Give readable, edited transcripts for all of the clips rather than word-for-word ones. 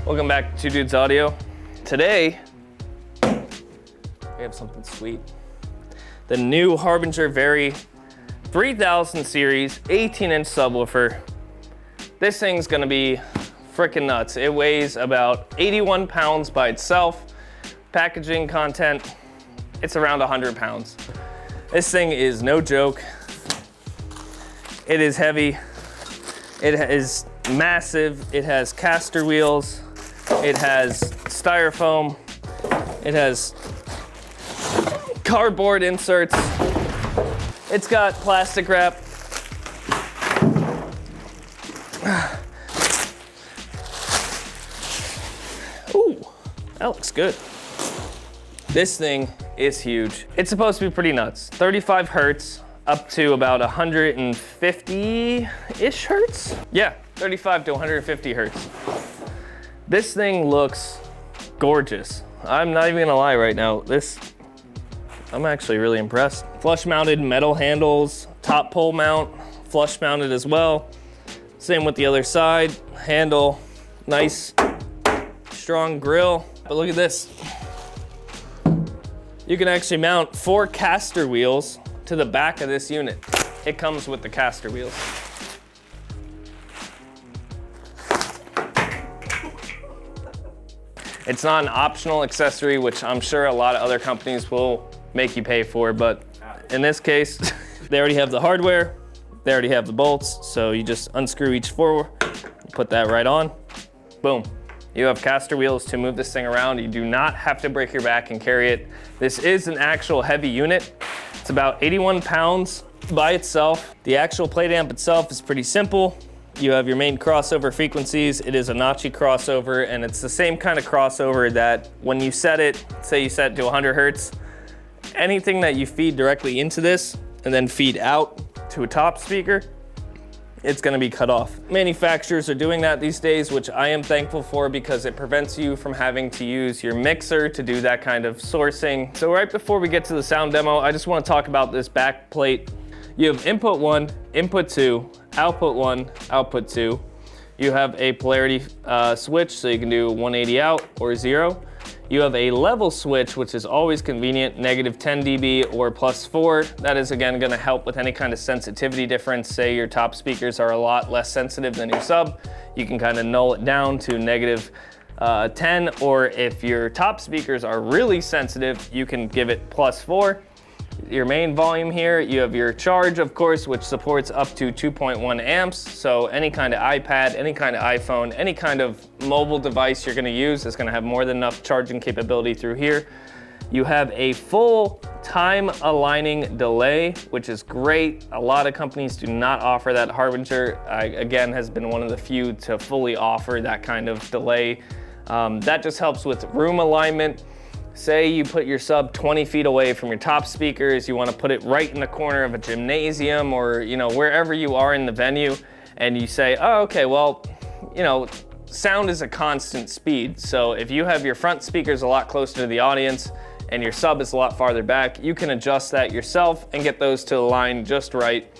Welcome back to Two Dudes Audio. Today, we have something sweet. The new Harbinger VARI 3000 series 18-inch subwoofer. This thing's gonna be freaking nuts. It weighs about 81 pounds by itself. Packaging content, it's around 100 pounds. This thing is no joke. It is heavy. It is massive. It has caster wheels. It has styrofoam. It has cardboard inserts. It's got plastic wrap. Ooh, that looks good. This thing is huge. It's supposed to be pretty nuts. 35 hertz up to about 150-ish hertz. Yeah, 35 to 150 hertz. This thing looks gorgeous. I'm not even gonna lie right now. I'm actually really impressed. Flush mounted metal handles, top pole mount, flush mounted as well. Same with the other side. Handle, nice, strong grill. But look at this. You can actually mount 4 caster wheels to the back of this unit. It comes with the caster wheels. It's not an optional accessory, which I'm sure a lot of other companies will make you pay for, but in this case, they already have the hardware, they already have the bolts, so you just unscrew each forward, put that right on, boom. You have caster wheels to move this thing around. You do not have to break your back and carry it. This is an actual heavy unit. It's about 81 pounds by itself. The actual plate amp itself is pretty simple. You have your main crossover frequencies. It is a notchy crossover, and it's the same kind of crossover that when you set it, say you set it to 100 hertz, anything that you feed directly into this and then feed out to a top speaker, it's gonna be cut off. Manufacturers are doing that these days, which I am thankful for because it prevents you from having to use your mixer to do that kind of sourcing. So right before we get to the sound demo, I just wanna talk about this back plate. You have input 1, input 2, output 1, output 2. You have a polarity switch, so you can do 180 out or 0. You have a level switch, which is always convenient, negative 10 dB or plus 4. That is again gonna help with any kind of sensitivity difference. Say your top speakers are a lot less sensitive than your sub, you can kind of null it down to negative 10, or if your top speakers are really sensitive, you can give it plus 4. Your main volume here, you have your charge, of course, which supports up to 2.1 amps. So any kind of iPad, any kind of iPhone, any kind of mobile device you're gonna use is gonna have more than enough charging capability through here. You have a full time aligning delay, which is great. A lot of companies do not offer that. Harbinger, again, has been one of the few to fully offer that kind of delay. That just helps with room alignment. Say you put your sub 20 feet away from your top speakers, you want to put it right in the corner of a gymnasium or wherever you are in the venue, and you say, oh, okay, well, sound is a constant speed. So if you have your front speakers a lot closer to the audience and your sub is a lot farther back, you can adjust that yourself and get those to align just right.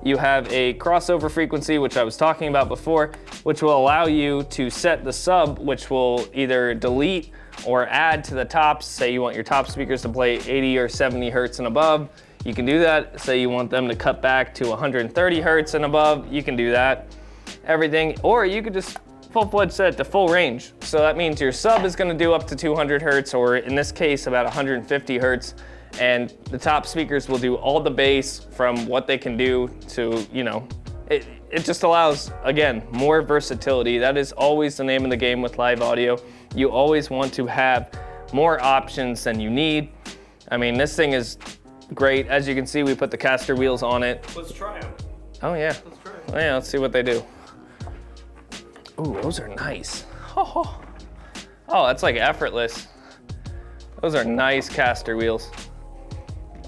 You have a crossover frequency, which I was talking about before, which will allow you to set the sub, which will either delete or add to the tops. Say you want your top speakers to play 80 or 70 hertz and above, you can do that. Say you want them to cut back to 130 hertz and above, you can do that. Everything, or you could just full-fledged set it to full range. So that means your sub is gonna do up to 200 hertz, or in this case, about 150 hertz. And the top speakers will do all the bass from what they can do to, it just allows, again, more versatility. That is always the name of the game with live audio. You always want to have more options than you need. I mean, this thing is great. As you can see, we put the caster wheels on it. Let's try them. Oh yeah. Let's try them. Oh, yeah, let's see what they do. Ooh, those are nice. Oh, that's like effortless. Those are nice caster wheels.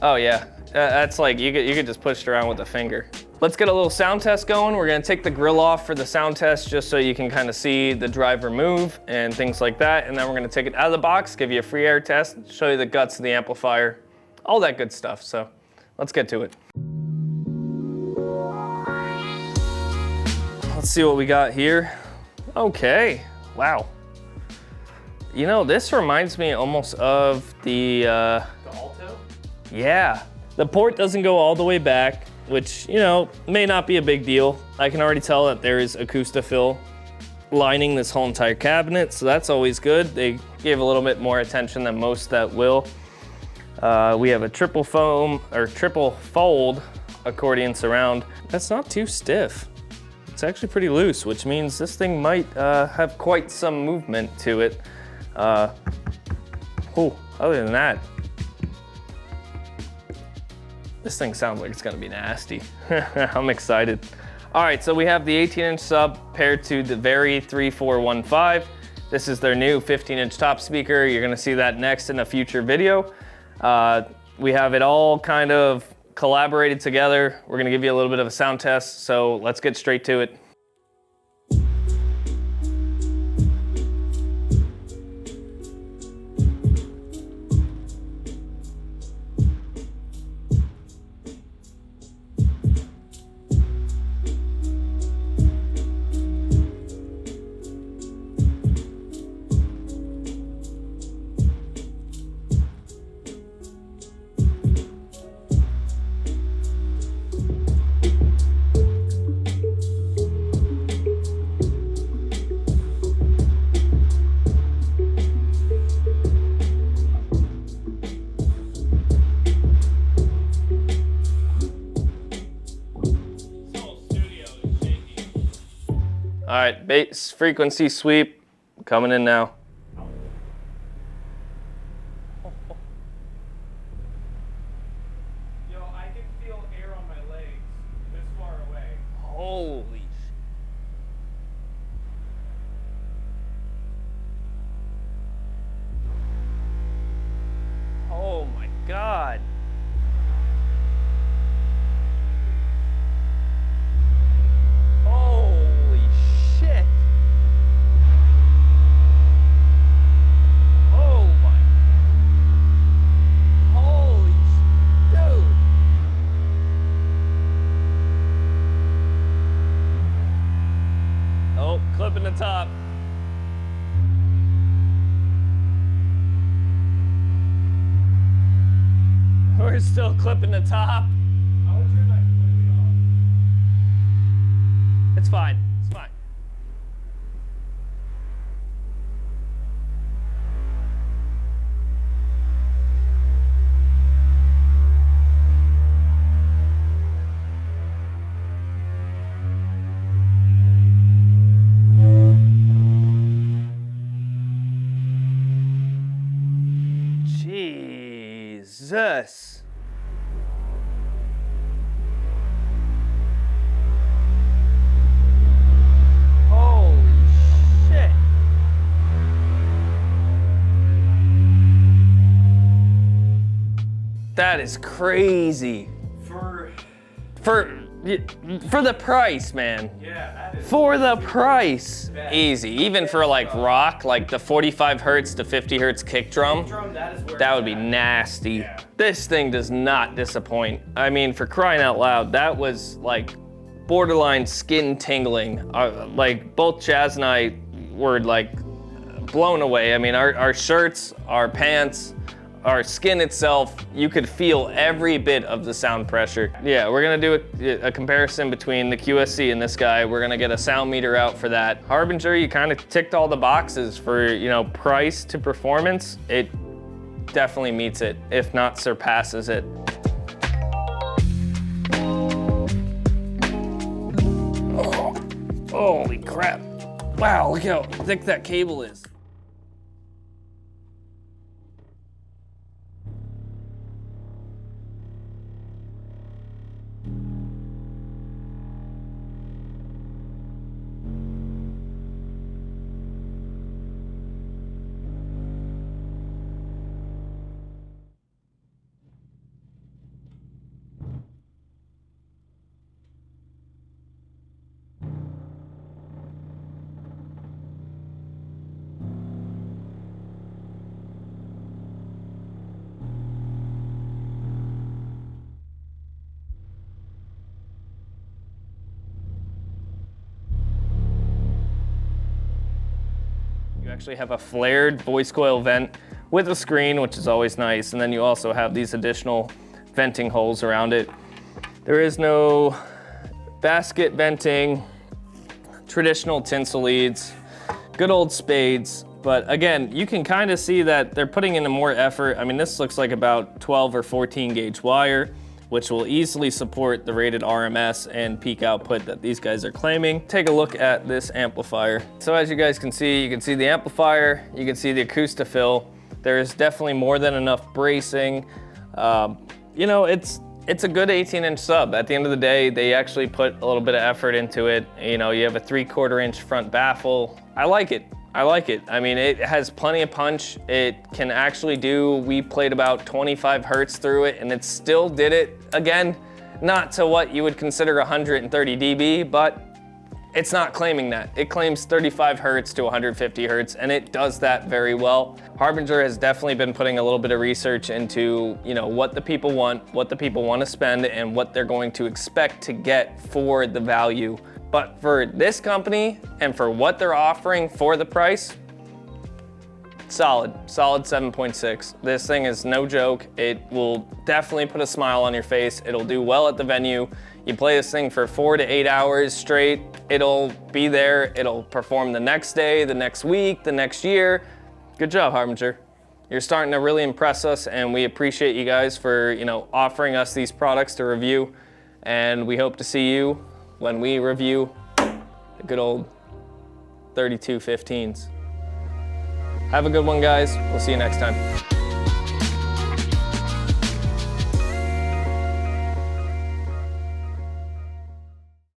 Oh yeah, that's like, you could just push it around with a finger. Let's get a little sound test going. We're gonna take the grill off for the sound test just so you can kind of see the driver move and things like that. And then we're gonna take it out of the box, give you a free air test, show you the guts of the amplifier, all that good stuff. So let's get to it. Let's see what we got here. Okay, wow. You know, this reminds me almost of the Alto? Yeah. The port doesn't go all the way back, which, you know, may not be a big deal. I can already tell that there is Acoustafill lining this whole entire cabinet, so that's always good. They gave a little bit more attention than most that will. We have a triple foam, or triple fold accordion surround. That's not too stiff. It's actually pretty loose, which means this thing might have quite some movement to it. Other than that, this thing sounds like it's gonna be nasty. I'm excited. All right, so we have the 18-inch sub paired to the VARI 3415. This is their new 15-inch top speaker. You're gonna see that next in a future video. We have it all kind of collaborated together. We're gonna give you a little bit of a sound test, so let's get straight to it. All right, bass frequency sweep coming in now. Yo, I can feel air on my legs this far away. Holy shit. Oh my God. Holy shit. Oh my. Holy dude. Oh, clipping the top. We're still clipping the top. I would turn that completely off. It's fine. It's fine. Jesus. Holy shit. That is crazy. For the price, man. Yeah, that is. For the price. Best. Easy. Even for like rock, like the 45 hertz to 50 hertz kick drum, That is where that it's would be at. nasty. Yeah. This thing does not disappoint. I mean, for crying out loud, that was like borderline skin tingling. Like both Chaz and I were like blown away. I mean, our shirts, our pants, our skin itself, you could feel every bit of the sound pressure. Yeah, we're gonna do a comparison between the QSC and this guy. We're gonna get a sound meter out for that. Harbinger, you kind of ticked all the boxes for, you know, price to performance. It definitely meets it, if not surpasses it. Oh, holy crap. Wow, look how thick that cable is. You actually have a flared voice coil vent with a screen, which is always nice. And then you also have these additional venting holes around it. There is no basket venting, traditional tinsel leads, good old spades. But again, you can kind of see that they're putting in more effort. I mean, this looks like about 12 or 14 gauge wire, which will easily support the rated RMS and peak output that these guys are claiming. Take a look at this amplifier. So as you guys can see, you can see the amplifier, you can see the Acoustafill. There is definitely more than enough bracing. You know, it's a good 18-inch sub. At the end of the day, they actually put a little bit of effort into it. You know, you have a 3/4 inch front baffle. I like it. I like it. I mean, it has plenty of punch. It can actually do, we played about 25 hertz through it and it still did it. Again, not to what you would consider 130 dB, but it's not claiming that. It claims 35 hertz to 150 hertz and it does that very well. Harbinger has definitely been putting a little bit of research into, you know, what the people want to spend and what they're going to expect to get for the value. But for this company and for what they're offering for the price, solid 7.6. This thing is no joke. It will definitely put a smile on your face. It'll do well at the venue. You play this thing for 4 to 8 hours straight, it'll be there. It'll perform the next day, the next week, the next year. Good job, Harbinger. You're starting to really impress us and we appreciate you guys for, you know, offering us these products to review. And we hope to see you when we review the good old 3215s. Have a good one, guys. We'll see you next time.